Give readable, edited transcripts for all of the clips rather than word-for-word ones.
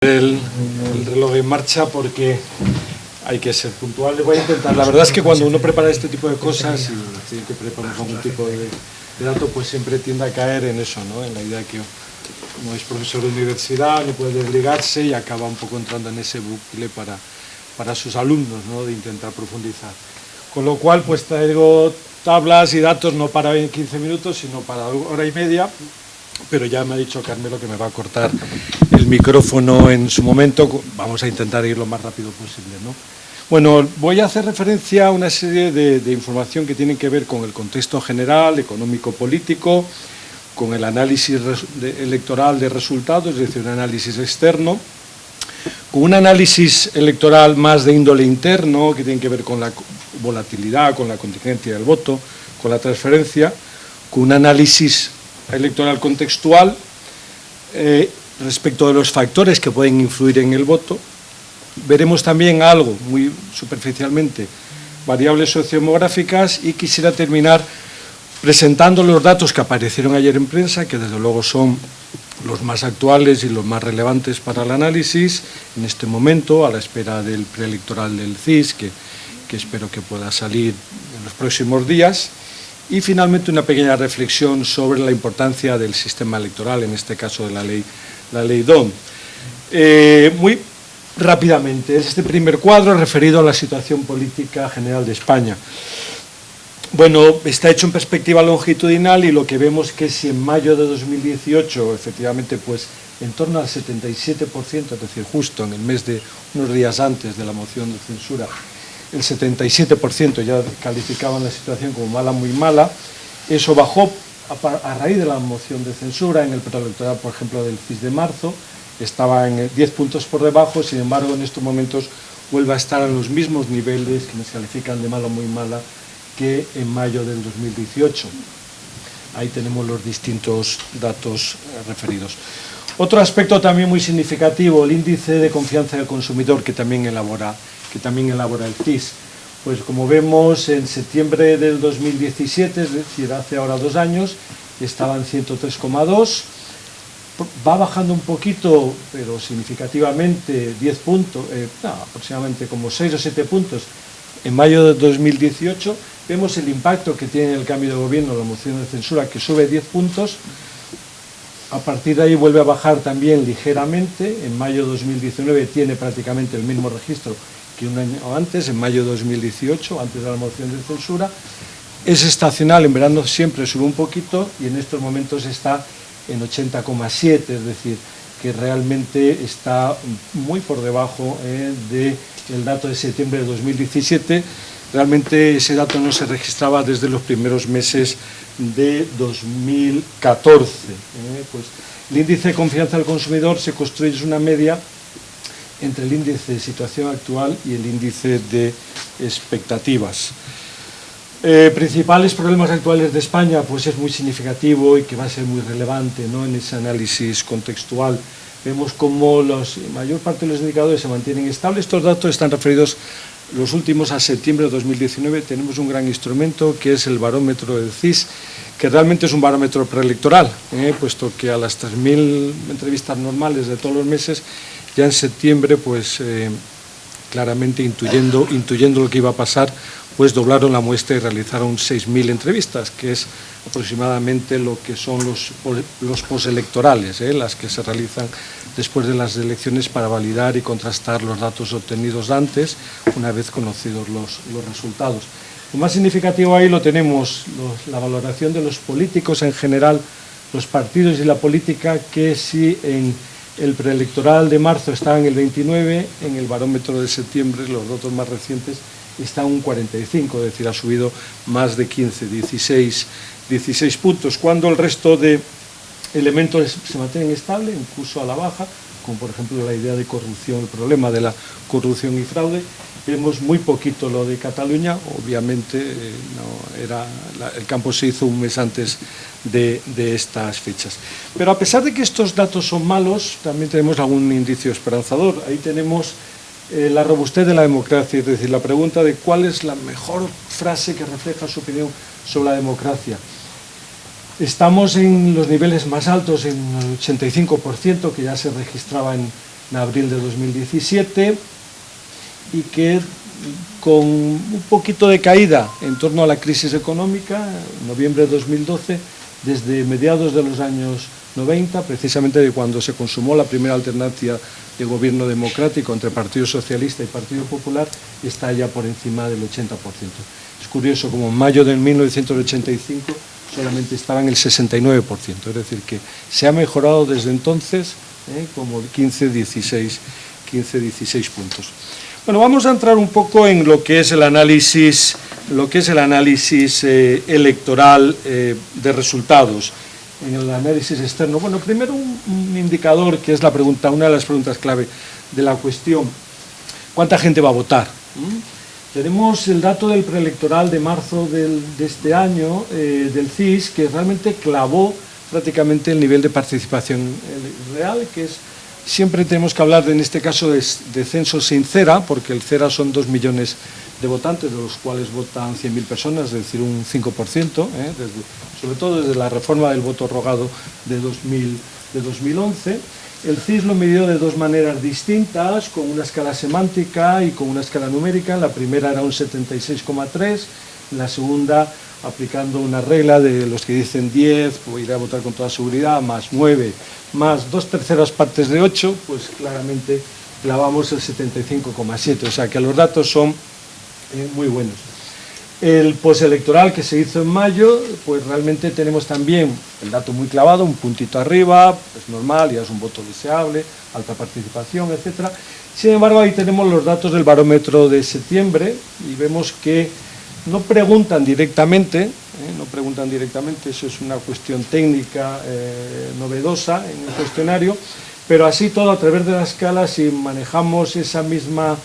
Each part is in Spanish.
el reloj en marcha porque hay que ser puntual. Voy a intentar. La verdad es que cuando uno prepara este tipo de cosas y tiene que preparar algún tipo de dato, pues siempre tiende a caer en eso, ¿no? En la idea que no es profesor de universidad, no puede desligarse y acaba un poco entrando en ese bucle para sus alumnos, ¿no? De intentar profundizar. Con lo cual, pues traigo tablas y datos no para 15 minutos, sino para hora y media. Pero ya me ha dicho Carmelo que me va a cortar el micrófono en su momento. Vamos a intentar ir lo más rápido posible, ¿no? Bueno, voy a hacer referencia a una serie de información que tienen que ver con el contexto general, económico-político, con el análisis electoral de resultados, es decir, un análisis externo, con un análisis electoral más de índole interno, que tiene que ver con la volatilidad, con la contingencia del voto, con la transferencia, con un análisis electoral contextual respecto de los factores que pueden influir en el voto. Veremos también algo, muy superficialmente, variables sociodemográficas, y quisiera terminar presentando los datos que aparecieron ayer en prensa, que desde luego son los más actuales y los más relevantes para el análisis en este momento, a la espera del preelectoral del CIS, que espero que pueda salir en los próximos días. Y finalmente una pequeña reflexión sobre la importancia del sistema electoral, en este caso de la ley DOM. Muy rápidamente, este primer cuadro referido a la situación política general de España. Bueno, está hecho en perspectiva longitudinal y lo que vemos es que si en mayo de 2018, efectivamente, pues en torno al 77%, es decir, justo en el mes de unos días antes de la moción de censura, el 77% ya calificaban la situación como mala, muy mala. Eso bajó a raíz de la moción de censura. En el preelectoral, por ejemplo, del CIS de marzo, estaba en 10 puntos por debajo. Sin embargo, en estos momentos vuelve a estar en los mismos niveles que nos califican de mala, muy mala, que en mayo del 2018. Ahí tenemos los distintos datos referidos. Otro aspecto también muy significativo, el índice de confianza del consumidor, que también elabora el CIS. Pues como vemos, en septiembre del 2017, es decir, hace ahora 2 años, estaba en 103,2, va bajando un poquito, pero significativamente, 10 puntos, aproximadamente como 6 o 7 puntos, en mayo de 2018. Vemos el impacto que tiene el cambio de gobierno, la moción de censura, que sube 10 puntos, a partir de ahí vuelve a bajar también ligeramente. En mayo de 2019 tiene prácticamente el mismo registro que un año antes, en mayo de 2018, antes de la moción de censura. Es estacional, en verano siempre sube un poquito y en estos momentos está en 80,7, es decir, que realmente está muy por debajo del dato de septiembre de 2017. Realmente ese dato no se registraba desde los primeros meses de 2014. Pues el índice de confianza del consumidor se construye, es una media entre el índice de situación actual y el índice de expectativas. Principales problemas actuales de España, pues es muy significativo y que va a ser muy relevante, ¿no? En ese análisis contextual. Vemos cómo la mayor parte de los indicadores se mantienen estables. Estos datos están referidos los últimos a septiembre de 2019. Tenemos un gran instrumento que es el barómetro del CIS, que realmente es un barómetro preelectoral, puesto que a las 3.000 entrevistas normales de todos los meses, ya en septiembre, pues claramente intuyendo lo que iba a pasar, pues doblaron la muestra y realizaron 6.000 entrevistas, que es aproximadamente lo que son los postelectorales, las que se realizan después de las elecciones para validar y contrastar los datos obtenidos antes, una vez conocidos los resultados. Lo más significativo ahí lo tenemos, la valoración de los políticos en general, los partidos y la política, que si en el preelectoral de marzo está en el 29, en el barómetro de septiembre, los datos más recientes, está en un 45, es decir, ha subido más de 15, 16 puntos, cuando el resto de elementos se mantienen estables, incluso a la baja, como por ejemplo la idea de corrupción, el problema de la corrupción y fraude. Vemos muy poquito lo de Cataluña, obviamente el campo se hizo un mes antes de estas fechas. Pero a pesar de que estos datos son malos, también tenemos algún indicio esperanzador. Ahí tenemos la robustez de la democracia, es decir, la pregunta de cuál es la mejor frase que refleja su opinión sobre la democracia. Estamos en los niveles más altos, en el 85%, que ya se registraba en en abril de 2017 y que con un poquito de caída en torno a la crisis económica, en noviembre de 2012, desde mediados de los años 90, precisamente de cuando se consumó la primera alternancia de gobierno democrático entre Partido Socialista y Partido Popular, está ya por encima del 80%. Es curioso, como en mayo de 1985 solamente estaba en el 69%, es decir, que se ha mejorado desde entonces como 15-16 puntos. Bueno, vamos a entrar un poco en lo que es el análisis, electoral de resultados, en el análisis externo. Bueno, primero un indicador que es una de las preguntas clave de la cuestión: ¿cuánta gente va a votar? Tenemos el dato del preelectoral de marzo de este año, del CIS, que realmente clavó prácticamente el nivel de participación real, que es... Siempre tenemos que hablar, en este caso, de censo sin cera, porque el cera son 2 millones de votantes, de los cuales votan 100.000 personas, es decir, un 5%, sobre todo desde la reforma del voto rogado de 2011. El CIS lo midió de dos maneras distintas, con una escala semántica y con una escala numérica. La primera era un 76,3, la segunda, aplicando una regla de los que dicen 10, pues iré a votar con toda seguridad, más 9, más 2/3 partes de 8, pues claramente clavamos el 75,7, o sea que los datos son muy buenos. El postelectoral que se hizo en mayo, pues realmente tenemos también el dato muy clavado, un puntito arriba, es normal, ya es un voto deseable, alta participación, etcétera. Sin embargo, ahí tenemos los datos del barómetro de septiembre y vemos que no preguntan directamente, eso es una cuestión técnica novedosa en el cuestionario, pero así todo, a través de la escala, si manejamos ese mismo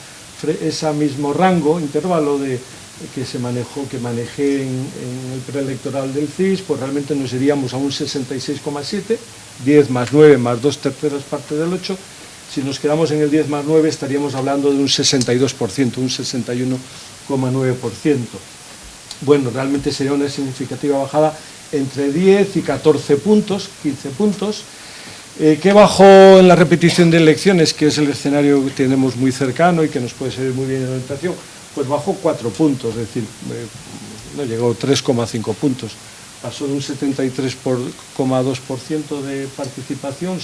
rango, intervalo que manejé en el preelectoral del CIS, pues realmente nos iríamos a un 66,7, 10 más 9 más 2/3 partes del 8. Si nos quedamos en el 10 más 9 estaríamos hablando de un 62%, un 61,9%. Bueno, realmente sería una significativa bajada entre 10 y 14 puntos, 15 puntos. ¿Qué bajó en la repetición de elecciones, que es el escenario que tenemos muy cercano y que nos puede servir muy bien en la orientación? Pues bajó 4 puntos, es decir, no llegó a 3,5 puntos. Pasó de un 73,2% de participación,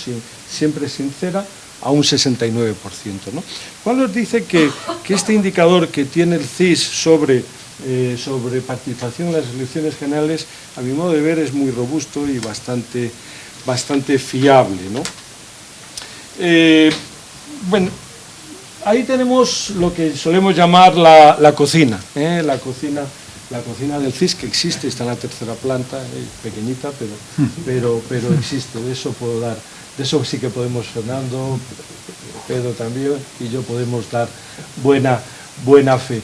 siempre sincera, a un 69%, ¿no? ¿Cuál nos dice que este indicador que tiene el CIS sobre participación en las elecciones generales, a mi modo de ver, es muy robusto y bastante fiable, ¿no? Bueno, ahí tenemos lo que solemos llamar la cocina, la cocina del CIS, que existe, está en la tercera planta, pequeñita, pero existe. De eso sí que podemos, Fernando, Pedro también y yo podemos dar buena fe.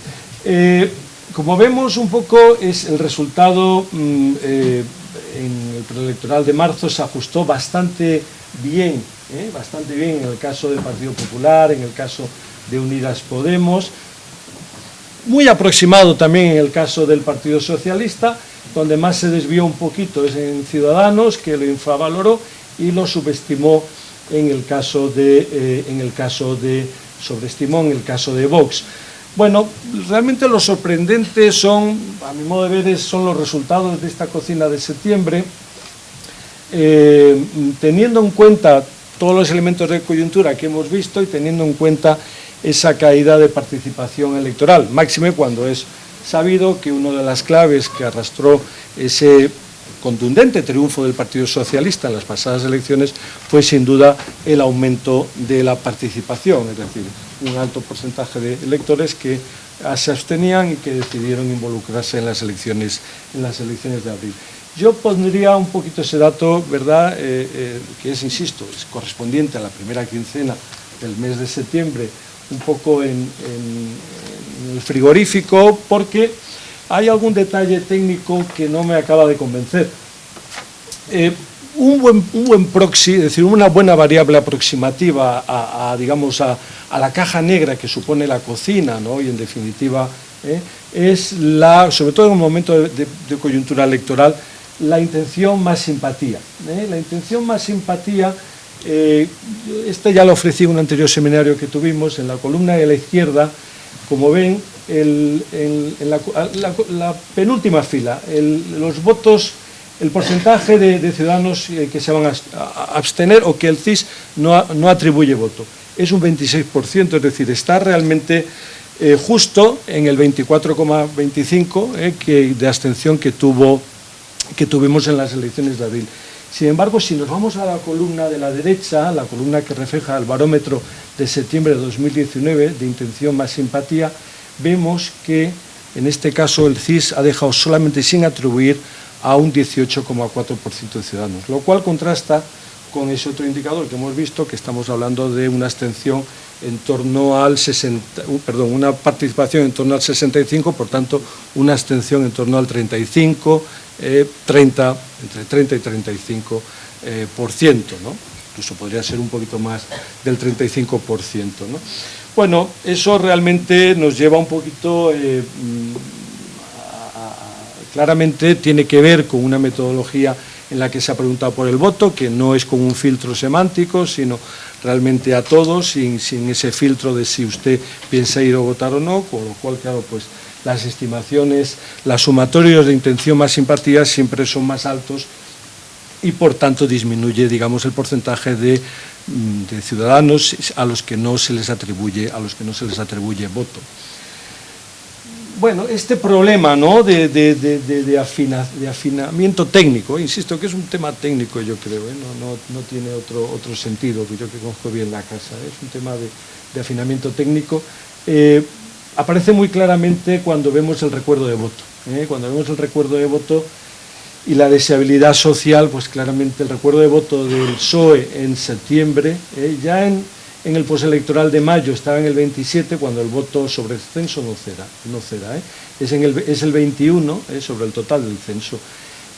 Como vemos un poco, es el resultado en el preelectoral de marzo se ajustó bastante bien en el caso del Partido Popular, en el caso de Unidas Podemos, muy aproximado también en el caso del Partido Socialista. Donde más se desvió un poquito es en Ciudadanos, que lo infravaloró y lo subestimó sobreestimó en el caso de Vox. Bueno, realmente lo sorprendente son, a mi modo de ver, son los resultados de esta cocina de septiembre, teniendo en cuenta todos los elementos de coyuntura que hemos visto y teniendo en cuenta esa caída de participación electoral, máxime cuando es sabido que una de las claves que arrastró ese contundente triunfo del Partido Socialista en las pasadas elecciones fue sin duda el aumento de la participación, es decir, un alto porcentaje de electores que se abstenían y que decidieron involucrarse en las elecciones de abril. Yo pondría un poquito ese dato, ¿verdad?, que es, insisto, es correspondiente a la primera quincena del mes de septiembre, un poco en el frigorífico, porque hay algún detalle técnico que no me acaba de convencer. Un buen proxy, es decir, una buena variable aproximativa digamos, a la caja negra que supone la cocina, ¿no? Y en definitiva es sobre todo en un momento de coyuntura electoral, la intención más simpatía. La intención más simpatía Este ya lo ofrecí en un anterior seminario que tuvimos. En la columna de la izquierda, como ven, en la penúltima fila, los votos, el porcentaje de ciudadanos que se van a abstener o que el CIS no atribuye voto. Es un 26%, es decir, está realmente justo en el 24,25% de abstención que tuvimos en las elecciones de abril. Sin embargo, si nos vamos a la columna de la derecha, la columna que refleja el barómetro de septiembre de 2019, de intención más simpatía, vemos que en este caso el CIS ha dejado solamente sin atribuir a un 18,4% de ciudadanos, lo cual contrasta con ese otro indicador que hemos visto, que estamos hablando de una abstención en torno al 60, una participación en torno al 65, por tanto, una abstención en torno al 35, entre 30 y 35%, ¿no? Incluso podría ser un poquito más del 35%, ¿no? Bueno, eso realmente nos lleva un poquito, claramente tiene que ver con una metodología en la que se ha preguntado por el voto, que no es con un filtro semántico, sino realmente a todos, sin ese filtro de si usted piensa ir a votar o no, con lo cual, claro, pues las estimaciones, las sumatorios de intención más simpatía siempre son más altos y, por tanto, disminuye, digamos, el porcentaje de ciudadanos a los que no se les atribuye voto. Bueno, este problema, ¿no?, de afinamiento técnico, insisto que es un tema técnico, yo creo, no tiene otro sentido, que yo que conozco bien la casa, es un tema de afinamiento técnico, aparece muy claramente cuando vemos el recuerdo de voto. Cuando vemos el recuerdo de voto y la deseabilidad social, pues claramente el recuerdo de voto del PSOE en septiembre, ya en el postelectoral de mayo estaba en el 27, cuando el voto sobre el censo no ceda. Es el 21 sobre el total del censo.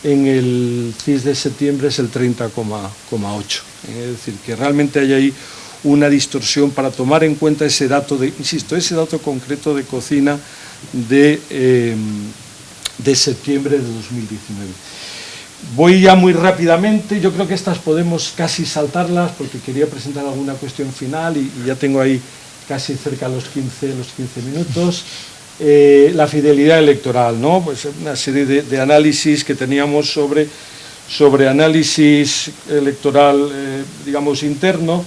En el CIS de septiembre es el 30,8. Es decir, que realmente hay ahí una distorsión para tomar en cuenta ese dato, ese dato concreto de cocina de septiembre de 2019. Voy ya muy rápidamente, yo creo que estas podemos casi saltarlas porque quería presentar alguna cuestión final y ya tengo ahí casi cerca los 15 minutos. La fidelidad electoral, ¿no? Pues una serie de análisis que teníamos sobre análisis electoral, digamos, interno.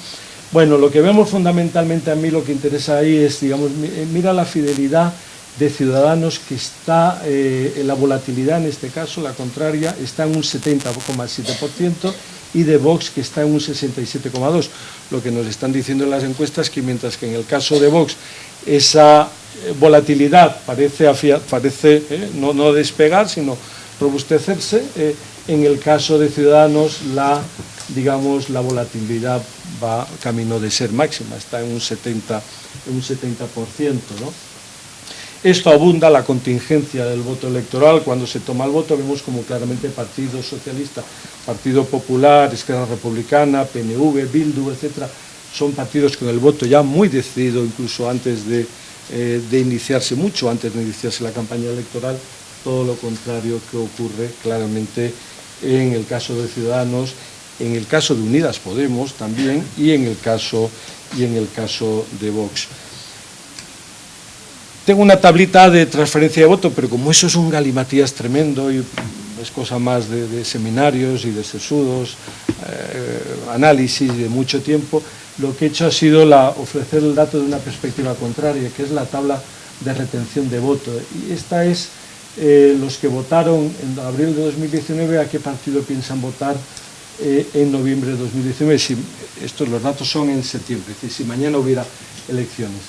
Bueno, lo que vemos fundamentalmente, a mí lo que interesa ahí es, digamos, mira la fidelidad de Ciudadanos, que está en la volatilidad, en este caso, la contraria, está en un 70,7%, y de Vox, que está en un 67,2%. Lo que nos están diciendo en las encuestas, que mientras que en el caso de Vox esa volatilidad parece no despegar, sino robustecerse, en el caso de Ciudadanos la volatilidad va camino de ser máxima, está en un 70%, ¿no? Esto abunda la contingencia del voto electoral. Cuando se toma el voto vemos como claramente Partido Socialista, Partido Popular, Esquerra Republicana, PNV, Bildu, etcétera, son partidos con el voto ya muy decidido, incluso antes de iniciarse, mucho antes de iniciarse la campaña electoral. Todo lo contrario que ocurre claramente en el caso de Ciudadanos, en el caso de Unidas Podemos también, y en el caso de Vox. Tengo una tablita de transferencia de voto, pero como eso es un galimatías tremendo y es cosa más de seminarios y de sesudos, análisis de mucho tiempo, lo que he hecho ha sido ofrecer el dato de una perspectiva contraria, que es la tabla de retención de voto. Y esta es los que votaron en abril de 2019, a qué partido piensan votar en noviembre de 2019. Los datos son en septiembre, es decir, si mañana hubiera elecciones.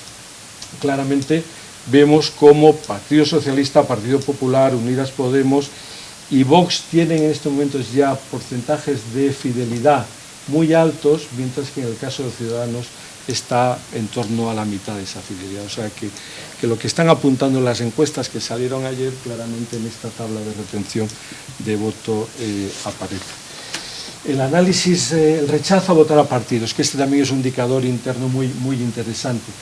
Claramente vemos cómo Partido Socialista, Partido Popular, Unidas Podemos y Vox tienen en estos momentos ya porcentajes de fidelidad muy altos, mientras que en el caso de Ciudadanos está en torno a la mitad de esa fidelidad. O sea que lo que están apuntando las encuestas que salieron ayer, claramente en esta tabla de retención de voto aparece. El análisis, el rechazo a votar a partidos, que este también es un indicador interno muy interesante.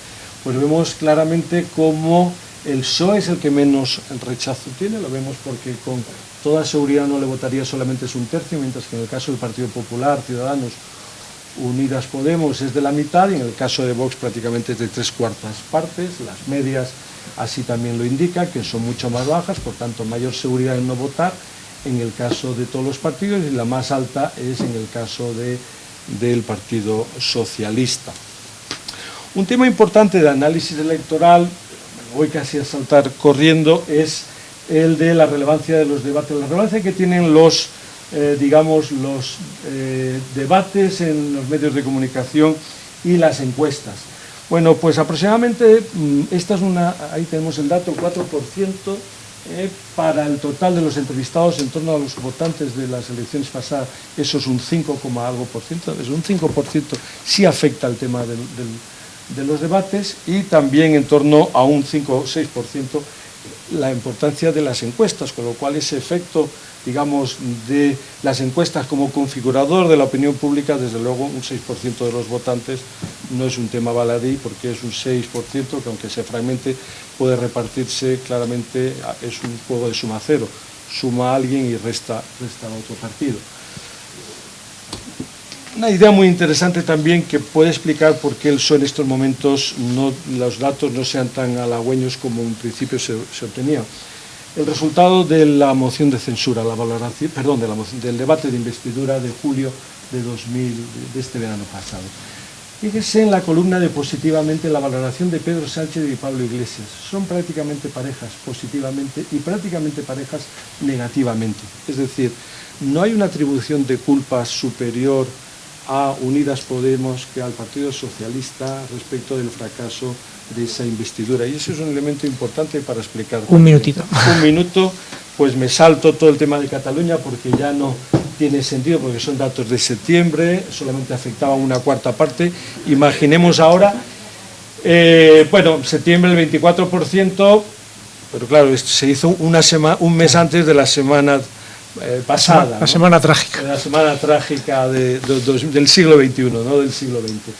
Pues vemos claramente cómo el PSOE es el que menos el rechazo tiene, lo vemos porque con toda seguridad no le votaría solamente es un tercio, mientras que en el caso del Partido Popular, Ciudadanos Unidas Podemos es de la mitad y en el caso de Vox prácticamente es de 3/4 partes. Las medias así también lo indican, que son mucho más bajas, por tanto mayor seguridad en no votar en el caso de todos los partidos, y la más alta es en el caso del Partido Socialista. Un tema importante de análisis electoral, voy casi a saltar corriendo, es el de la relevancia de los debates, la relevancia que tienen los debates en los medios de comunicación y las encuestas. Bueno, pues aproximadamente, ahí tenemos el dato, 4% para el total de los entrevistados en torno a los votantes de las elecciones pasadas, eso es un 5, algo por ciento, es un 5% sí afecta al tema de los debates, y también en torno a un 5 o 6% la importancia de las encuestas, con lo cual ese efecto, digamos, de las encuestas como configurador de la opinión pública, desde luego un 6% de los votantes no es un tema baladí, porque es un 6% que, aunque se fragmente, puede repartirse claramente, es un juego de suma cero, suma a alguien y resta a otro partido. Una idea muy interesante también que puede explicar por qué el PSOE en estos momentos los datos no sean tan halagüeños como en principio se obtenía. El resultado de la moción de censura, del debate de investidura de julio de este verano pasado. Fíjese en la columna de positivamente la valoración de Pedro Sánchez y Pablo Iglesias. Son prácticamente parejas positivamente y prácticamente parejas negativamente. Es decir, no hay una atribución de culpa superior a Unidas Podemos que al Partido Socialista respecto del fracaso de esa investidura, y eso es un elemento importante para explicar. Un minutito. Un minuto, pues me salto todo el tema de Cataluña porque ya no tiene sentido, porque son datos de septiembre, solamente afectaba una cuarta parte. Imaginemos ahora, septiembre el 24%, pero claro, esto se hizo un mes antes de la semana pasada. La semana trágica. La semana trágica del siglo XXI, ¿no? Del siglo XX.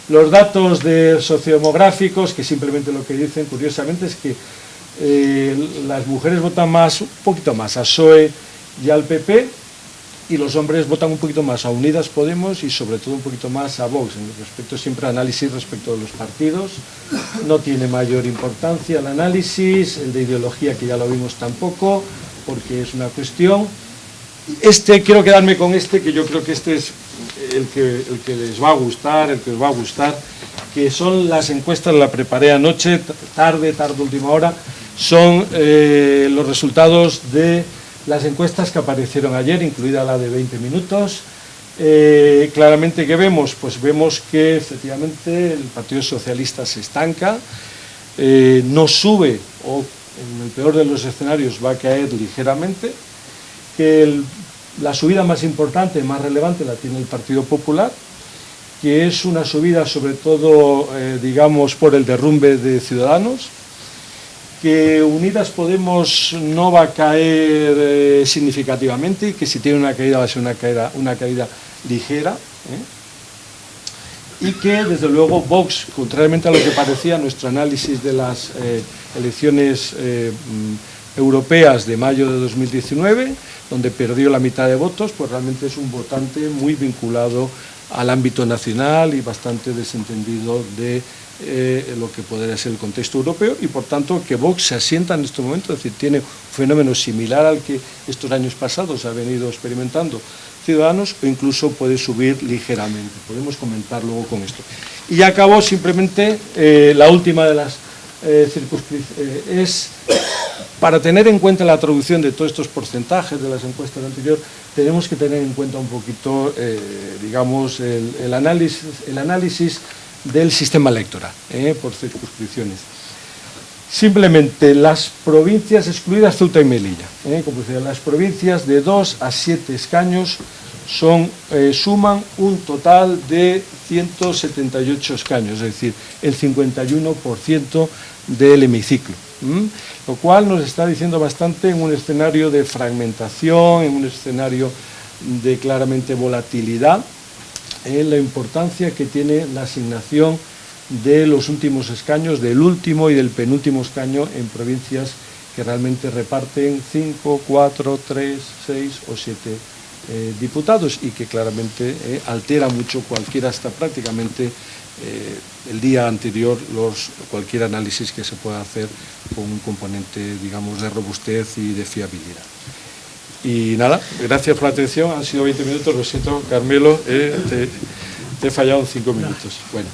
Los datos sociodemográficos, que simplemente lo que dicen, curiosamente, es que las mujeres votan un poquito más a PSOE y al PP, y los hombres votan un poquito más a Unidas Podemos y sobre todo un poquito más a Vox. En respecto siempre análisis respecto de los partidos, no tiene mayor importancia el análisis, el de ideología, que ya lo vimos tampoco, porque es una cuestión. Quiero quedarme con que yo creo que este es el que les va a gustar, el que os va a gustar, que son las encuestas, la preparé anoche, tarde, última hora, son los resultados de las encuestas que aparecieron ayer, incluida la de 20 minutos. Claramente, ¿qué vemos? Pues vemos que efectivamente el Partido Socialista se estanca, no sube, o en el peor de los escenarios va a caer ligeramente, que la subida más importante, más relevante, la tiene el Partido Popular, que es una subida sobre todo, por el derrumbe de Ciudadanos, que Unidas Podemos no va a caer significativamente, y que si tiene una caída va a ser una caída ligera, y que desde luego Vox, contrariamente a lo que parecía nuestro análisis de las elecciones europeas de mayo de 2019, donde perdió la mitad de votos, pues realmente es un votante muy vinculado al ámbito nacional y bastante desentendido de lo que podría ser el contexto europeo, y por tanto que Vox se asienta en este momento, es decir, tiene un fenómeno similar al que estos años pasados ha venido experimentando Ciudadanos, o incluso puede subir ligeramente. Podemos comentar luego con esto. Y ya acabó simplemente la última de las es, para tener en cuenta la traducción de todos estos porcentajes de las encuestas anteriores, tenemos que tener en cuenta un poquito, el análisis del sistema electoral, por circunscripciones. Simplemente las provincias excluidas, Ceuta y Melilla, como decía, las provincias de 2 a 7 escaños suman un total de 178 escaños, es decir, el 51% del hemiciclo, lo cual nos está diciendo bastante en un escenario de fragmentación, en un escenario de claramente volatilidad, la importancia que tiene la asignación de los últimos escaños, del último y del penúltimo escaño en provincias que realmente reparten 5, 4, 3, 6 o 7 diputados y que claramente altera mucho cualquiera, hasta prácticamente el día anterior, cualquier análisis que se pueda hacer con un componente, digamos, de robustez y de fiabilidad. Y nada, gracias por la atención, han sido 20 minutos, lo siento, Carmelo, te he fallado en 5 minutos. Bueno.